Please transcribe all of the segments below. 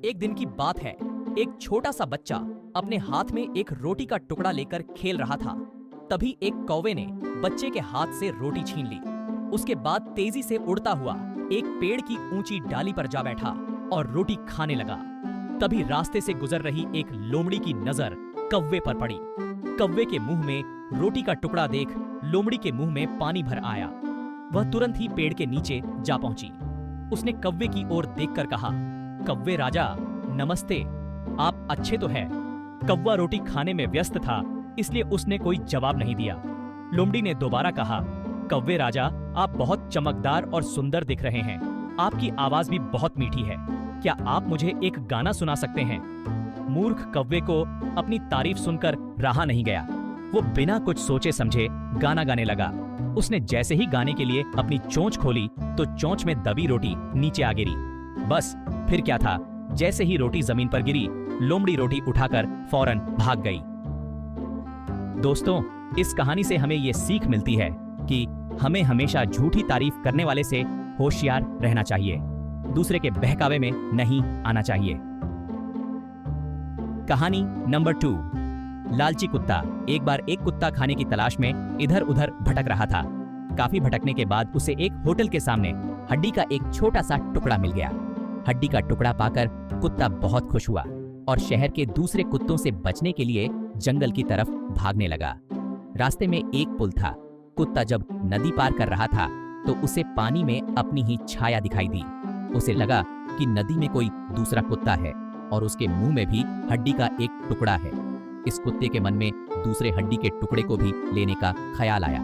एक दिन की बात है। एक छोटा सा बच्चा अपने हाथ में एक रोटी का टुकड़ा लेकर खेल रहा था। तभी एक कौवे ने बच्चे के हाथ से रोटी छीन ली। उसके बाद तेजी से उड़ता हुआ एक पेड़ की ऊंची डाली पर जा बैठा और रोटी खाने लगा। तभी रास्ते से गुजर रही एक लोमड़ी की नजर कौवे पर पड़ी। कौवे के मुंह में रोटी का टुकड़ा देख लोमड़ी के मुंह में पानी भर आया। वह तुरंत ही पेड़ के नीचे जा पहुंची। उसने कौवे की ओर देखकर कहा, कौवे राजा नमस्ते, आप अच्छे तो हैं? कौवा रोटी खाने में व्यस्त था, इसलिए उसने कोई जवाब नहीं दिया। लोमड़ी ने दोबारा कहा, कौवे राजा आप बहुत चमकदार और सुंदर दिख रहे हैं, आपकी आवाज भी बहुत मीठी है, क्या आप मुझे एक गाना सुना सकते हैं? मूर्ख कौवे को अपनी तारीफ सुनकर रहा नहीं गया। वो बिना कुछ सोचे समझे गाना गाने लगा। उसने जैसे ही गाने के लिए अपनी चोंच खोली तो चोंच में दबी रोटी नीचे आ गिरी। बस फिर क्या था, जैसे ही रोटी जमीन पर गिरी, लोमड़ी रोटी उठाकर फौरन भाग गई। दोस्तों, इस कहानी से हमें ये सीख मिलती है कि हमें हमेशा झूठी तारीफ करने वाले से होशियार रहना चाहिए, दूसरे के बहकावे में नहीं आना चाहिए। कहानी नंबर 2। लालची कुत्ता। एक बार एक कुत्ता खाने की तलाश में इधर उधर भटक रहा था। काफी भटकने के बाद उसे एक होटल के सामने हड्डी का एक छोटा सा टुकड़ा मिल गया। हड्डी का टुकड़ा पाकर कुत्ता बहुत खुश हुआ और शहर के दूसरे कुत्तों से बचने के लिए जंगल की तरफ भागने लगा। रास्ते में एक पुल था। कुत्ता जब नदी पार कर रहा था तो उसे पानी में अपनी ही छाया दिखाई दी। उसे लगा कि नदी में कोई दूसरा कुत्ता है और उसके मुंह में भी हड्डी का एक टुकड़ा है। इस कुत्ते के मन में दूसरे हड्डी के टुकड़े को भी लेने का ख्याल आया।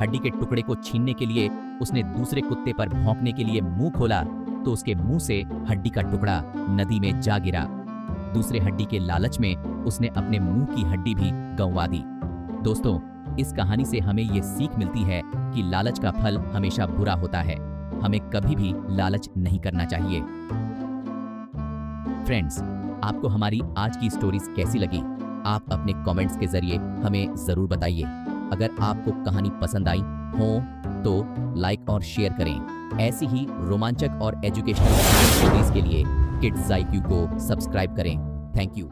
हड्डी के टुकड़े को छीनने के लिए उसने दूसरे कुत्ते पर भौंकने के लिए मुंह खोला तो उसके मुंह से हड्डी का टुकड़ा नदी में जा गिरा। दूसरे हड्डी के लालच में उसने अपने मुंह की हड्डी भी गंवा दी। दोस्तों, इस कहानी से हमें ये सीख मिलती है कि लालच का फल हमेशा बुरा होता है। हमें कभी भी लालच नहीं करना चाहिए। फ्रेंड्स, आपको हमारी आज की स्टोरीज कैसी लगी? आप अपने कमेंट्स के जरिए हमें जरूर बताइए। अगर आपको कहानी पसंद आई हो तो लाइक और शेयर करें। ऐसी ही रोमांचक और एजुकेशनल स्टोरीज के लिए किड्स IQ को सब्सक्राइब करें। Thank you.